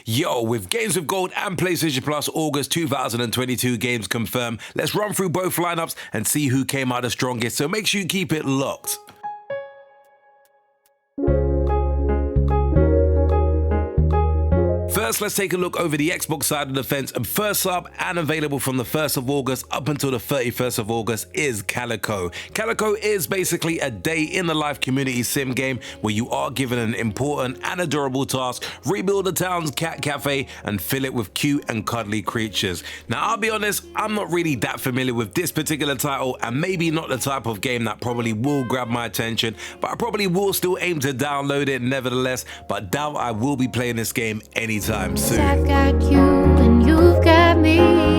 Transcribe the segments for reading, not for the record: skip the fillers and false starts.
Yo, with Games with Gold and PlayStation Plus August 2022 games confirmed, let's run through both lineups and see who came out the strongest, so make sure you keep it locked. First, let's take a look over the Xbox side of the fence, and first up and available from the 1st of August up until the 31st of August is Calico. Calico is basically a day in the life community sim game where you are given an important and adorable task: rebuild the town's cat cafe and fill it with cute and cuddly creatures. Now, I'll be honest, I'm not really that familiar with this particular title and maybe not the type of game that probably will grab my attention, but I probably will still aim to download it nevertheless, but doubt I will be playing this game anytime soon. I've got you and you've got me.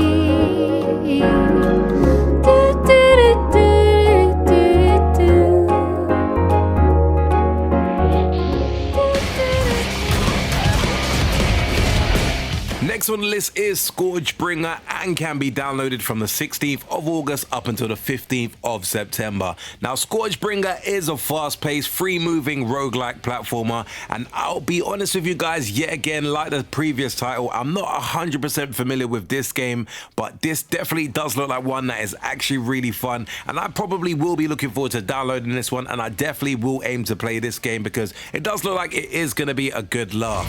Next on the list is ScourgeBringer and can be downloaded from the 16th of August up until the 15th of September. Now, ScourgeBringer is a fast-paced, free-moving roguelike platformer, and I'll be honest with you guys, yet again, like the previous title, I'm not 100% familiar with this game, but this definitely does look like one that is actually really fun, and I probably will be looking forward to downloading this one, and I definitely will aim to play this game because it does look like it is going to be a good laugh.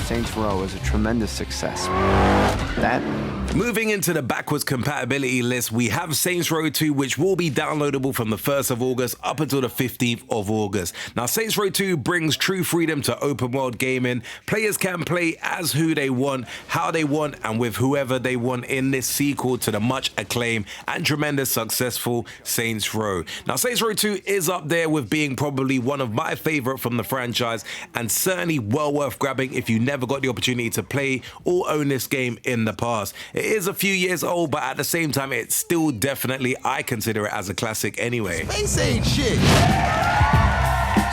Saints Row is a tremendous success. Moving into the backwards compatibility list, we have Saints Row 2, which will be downloadable from the 1st of August up until the 15th of August. Now, Saints Row 2 brings true freedom to open world gaming. Players can play as who they want, how they want, and with whoever they want in this sequel to the much acclaimed and tremendous successful Saints Row. Now, Saints Row 2 is up there with being probably one of my favorite from the franchise, and certainly well worth grabbing if you never got the opportunity to play or own this game in the past. It is a few years old, but at the same time, it's still definitely, I consider it as a classic anyway. Space ain't shit.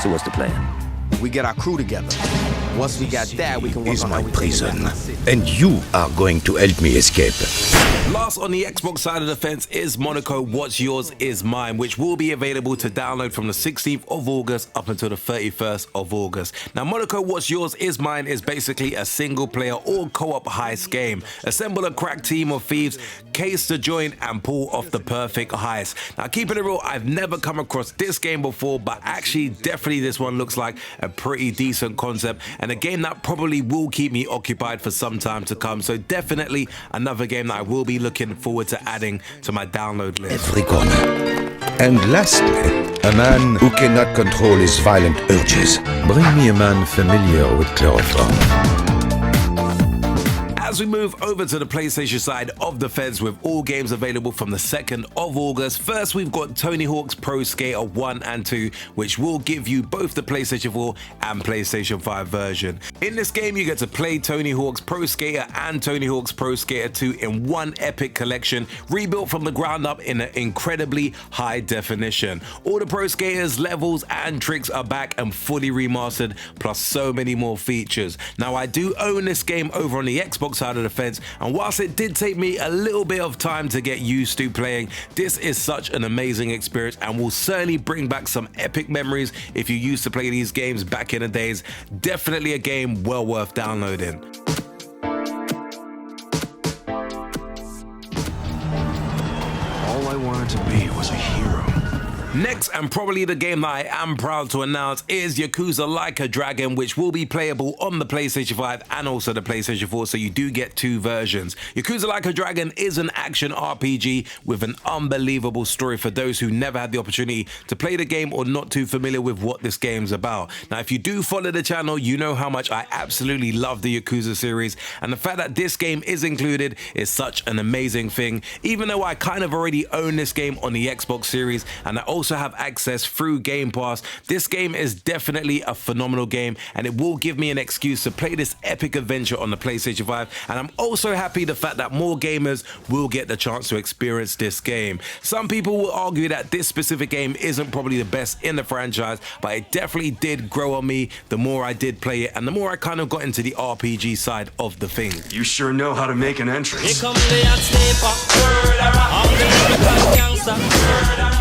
So what's the plan? We get our crew together. Once we got that, we can work on my how we prison, take it. and you are going to help me escape. Last on the Xbox side of the fence is Monaco What's Yours Is Mine, which will be available to download from the 16th of August up until the 31st of August. Now, Monaco What's Yours Is Mine is basically a single player or co-op heist game. Assemble a crack team of thieves, case the joint, and pull off the perfect heist. Now, keeping it real, I've never come across this game before, but actually definitely this one looks like a pretty decent concept and a game that probably will keep me occupied for some time to come. So definitely another game that I will be looking forward to adding to my download list. Every corner. And lastly, a man who cannot control his violent urges. Bring me a man familiar with chloroform. As we move over to the PlayStation side of the fence with all games available from the 2nd of August, first we've got Tony Hawk's Pro Skater 1 and 2, which will give you both the PlayStation 4 and PlayStation 5 version. In this game, you get to play Tony Hawk's Pro Skater and Tony Hawk's Pro Skater 2 in one epic collection, rebuilt from the ground up in an incredibly high definition. All the Pro Skaters, levels, and tricks are back and fully remastered, plus so many more features. Now, I do own this game over on the Xbox side of the fence, and whilst it did take me a little bit of time to get used to playing, this is such an amazing experience and will certainly bring back some epic memories if you used to play these games back in the days. Definitely a game well worth downloading. All I wanted to be was a hero. Next, and probably the game that I am proud to announce, is Yakuza Like a Dragon, which will be playable on the PlayStation 5 and also the PlayStation 4, so you do get two versions. Yakuza Like a Dragon is an action RPG with an unbelievable story for those who never had the opportunity to play the game or not too familiar with what this game's about. Now, if you do follow the channel, you know how much I absolutely love the Yakuza series, and the fact that this game is included is such an amazing thing, even though I kind of already own this game on the Xbox series, and I also have access through Game Pass. This game is definitely a phenomenal game, and it will give me an excuse to play this epic adventure on the PlayStation 5, and I'm also happy the fact that more gamers will get the chance to experience this game. Some people will argue that this specific game isn't probably the best in the franchise, but it definitely did grow on me the more I did play it and the more I kind of got into the RPG side of the thing. You sure know how to make an entrance.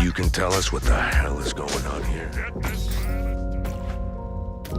You can tell us what the hell is going on here.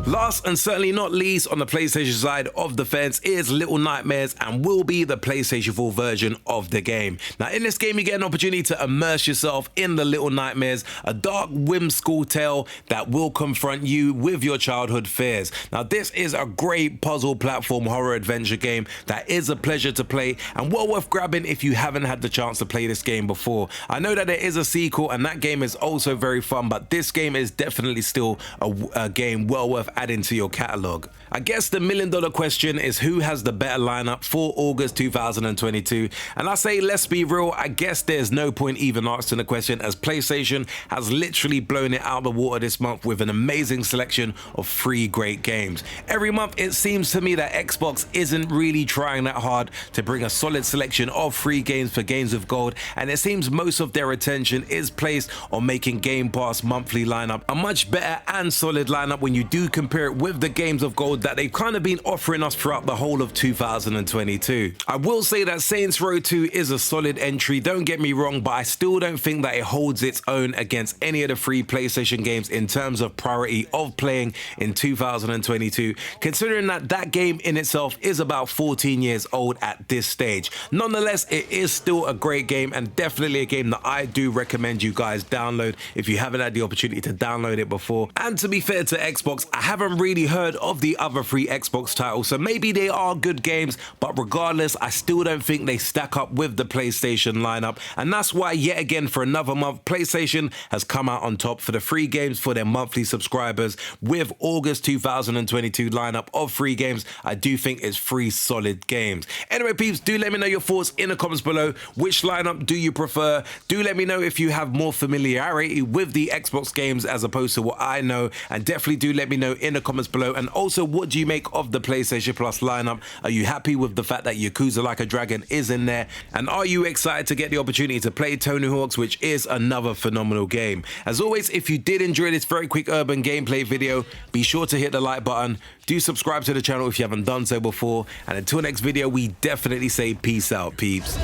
Last and certainly not least on the PlayStation side of the fence is Little Nightmares, and will be the PlayStation 4 version of the game. Now in this game you get an opportunity to immerse yourself in the Little Nightmares, a dark whimsical tale that will confront you with your childhood fears. Now this is a great puzzle platform horror adventure game that is a pleasure to play and well worth grabbing if you haven't had the chance to play this game before. I know that there is a sequel and that game is also very fun, but this game is definitely still a game well worth adding to your catalog. I guess the $1 million question is who has the better lineup for August 2022, and I say let's be real, I guess there's no point even asking the question, as PlayStation has literally blown it out of the water this month with an amazing selection of 3 great games. Every month it seems to me that Xbox isn't really trying that hard to bring a solid selection of free games for Games with Gold, and it seems most of their attention is placed on making Game Pass monthly lineup a much better and solid lineup when you do compare it with the Games of Gold that they've kind of been offering us throughout the whole of 2022. I will say that Saints Row 2 is a solid entry, don't get me wrong, but I still don't think that it holds its own against any of the free PlayStation games in terms of priority of playing in 2022, considering that that game in itself is about 14 years old at this stage. Nonetheless, it is still a great game and definitely a game that I do recommend you guys download if you haven't had the opportunity to download it before. And to be fair to Xbox, I haven't really heard of the other 3 Xbox titles, so maybe they are good games, but regardless, I still don't think they stack up with the PlayStation lineup, and that's why yet again for another month PlayStation has come out on top for the 3 games for their monthly subscribers with August 2022 lineup of 3 games. I do think it's 3 solid games. Anyway peeps, do let me know your thoughts in the comments below. Which lineup do you prefer? Do let me know if you have more familiarity with the Xbox games as opposed to what I know, and definitely do let me know in the comments below. And also, what do you make of the PlayStation Plus lineup? Are you happy with the fact that Yakuza Like a Dragon is in there? And are you excited to get the opportunity to play Tony Hawk's, which is another phenomenal game? As always, if you did enjoy this very quick urban gameplay video, be sure to hit the like button. Do subscribe to the channel if you haven't done so before. And until next video, we definitely say peace out, peeps.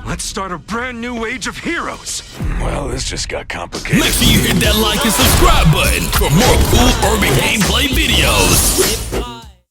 Let's start a brand new age of heroes. Well, this just got complicated. Make sure you hit that like and subscribe button for more cool urban gameplay videos.